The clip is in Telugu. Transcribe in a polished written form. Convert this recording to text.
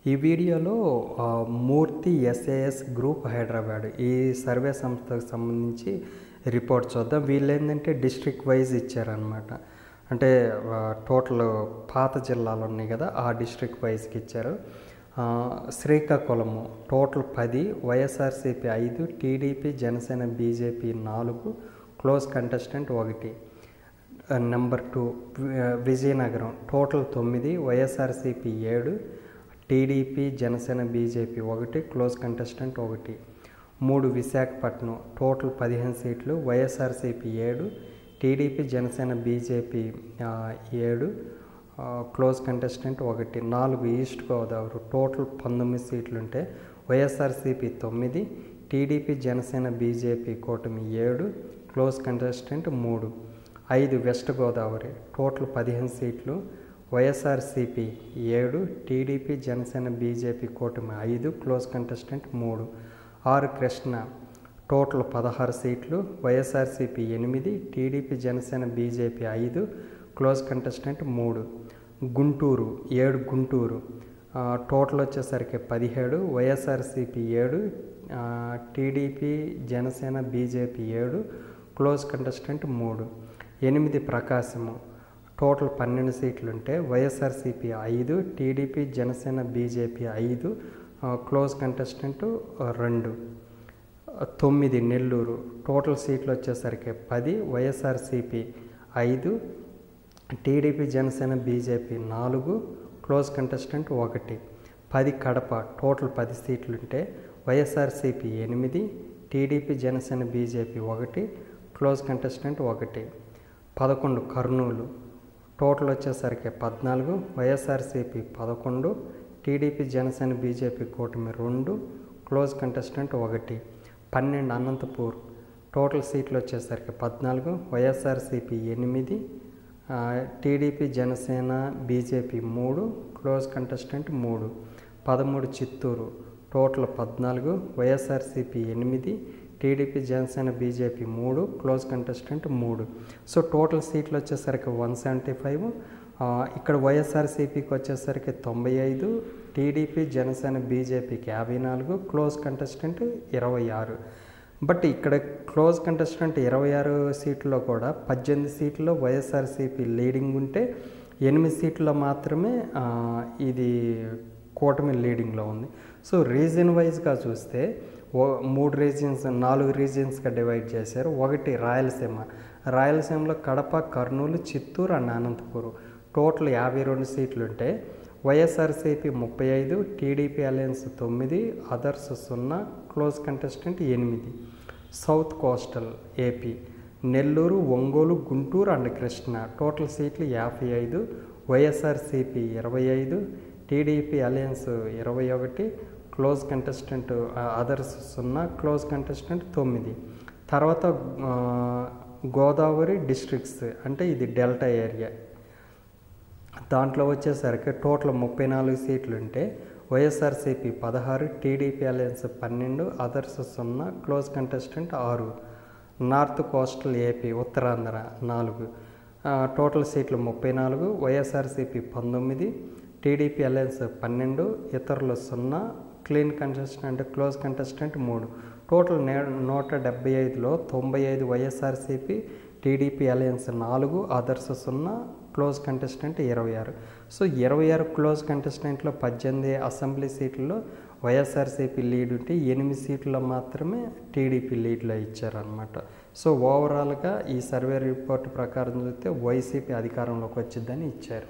ఈ వీడియోలో మూర్తి ఎస్ఏఎస్ గ్రూప్ హైదరాబాద్ ఈ సర్వే సంస్థకు సంబంధించి రిపోర్ట్ చూద్దాం. వీళ్ళు ఏంటంటే డిస్ట్రిక్ట్ వైజ్ ఇచ్చారనమాట. అంటే టోటల్ పాత జిల్లాలు ఉన్నాయి కదా, ఆ డిస్ట్రిక్ట్ వైజ్కి ఇచ్చారు. Srikakulam total 10, YSRCP 5, TDP Janasena BJP 4, close contestant 1. Number 2 Vizianagaram total 9, YSRCP 7, TDP Janasena BJP 1, close contestant 1. 3 Visakhapatnam total 15 సీట్లు, YSRCP 7, TDP Janasena BJP 7, close contestant 1. 4 east Godavari total 19 సీట్లుంటే వైఎస్ఆర్సీపీ 9, టీడీపీ జనసేన బీజేపీ కూటమి 7, close contestant 3. 5 west Godavari total 15 సీట్లు, వైఎస్ఆర్సీపీ 7, టీడీపీ జనసేన బీజేపీ కూటమి 5, క్లోజ్ కంటెస్టెంట్ 3. 6 కృష్ణ టోటల్ 16 సీట్లు, YSRCP 8, TDP Janasena BJP 5, close contestant 3. Guntur 7 Guntur total వచ్చేసరికి 17, YSRCP 7, TDP Janasena BJP 7, close contestant 3. 8 Prakasam total 12 సీట్లుంటే YSRCP 5, TDP Janasena BJP 5, close contestant 2. 9 Nellore total సీట్లు వచ్చేసరికి 10, YSRCP 5, TDP Janasena BJP 4, close contestant 1. 10 Kadapa total 10 సీట్లుంటే YSRCP 8, TDP Janasena BJP 1, close contestant 1. 11 Kurnool total వచ్చేసరికి 14, వైఎస్ఆర్సీపీ 11, టీడీపీ జనసేన బీజేపీ కూటమి 2, క్లోజ్ కంటెస్టెంట్ 1. 12 అనంతపూర్ టోటల్ సీట్లు వచ్చేసరికి 14, YSRCP 8, TDP Janasena BJP 3, close contestant 3. 13 Chittoor total 14, YSRCP 8, TDP Janasena BJP 3, close contestant 3. So total సీట్లు వచ్చేసరికి 175. ఇక్కడ వైఎస్ఆర్సీపీకి వచ్చేసరికి 95, టీడీపీ జనసేన బీజేపీకి 54, క్లోజ్ కంటెస్టెంట్ 26. బట్ ఇక్కడ క్లోజ్ కంటెస్టెంట్ 26 సీట్లలో కూడా 18 సీట్లలో వైఎస్ఆర్సీపీ లీడింగ్ ఉంటే 8 సీట్లలో మాత్రమే ఇది కూటమి లీడింగ్లో ఉంది. సో రీజన్ వైజ్గా చూస్తే 4 రీజియన్స్గా డివైడ్ చేశారు. 1 రాయలసీమలో కడప, కర్నూలు, చిత్తూరు అండ్ అనంతపురం టోటల్ 52 సీట్లుంటే YSRCP 35, TDP alliance 9, others 0, close contestant 8. South coastal AP Nellore, Ongole, Guntur and Krishna total సీట్లు 55, YSRCP 25, TDP alliance 21, close contestant others 0, close contestant 9. తర్వాత గోదావరి డిస్ట్రిక్ట్స్ అంటే ఇది డెల్టా ఏరియా, దాంట్లో వచ్చేసరికి టోటల్ 34 సీట్లుంటే YSRCP 16, TDP alliance 12, others 0, close contestant 6. North coastal AP Uttarandhra 4 total సీట్లు 34, వైఎస్ఆర్సీపీ 19, టీడీపీ అలయన్స్ 12, ఇతరులు 0, clean contestant close contestant 3. Total 175లో 95 YSRCP, TDP alliance 4, others 0, close contestant 26. So 26 close కంటెస్టెంట్లో 18 అసెంబ్లీ సీట్లలో వైఎస్ఆర్సీపీ లీడ్ ఉంటే 8 సీట్లలో మాత్రమే టీడీపీ లీడ్లో ఇచ్చారనమాట. సో ఓవరాల్గా ఈ సర్వే రిపోర్ట్ ప్రకారం చూస్తే వైసీపీ అధికారంలోకి వచ్చిందని ఇచ్చారు.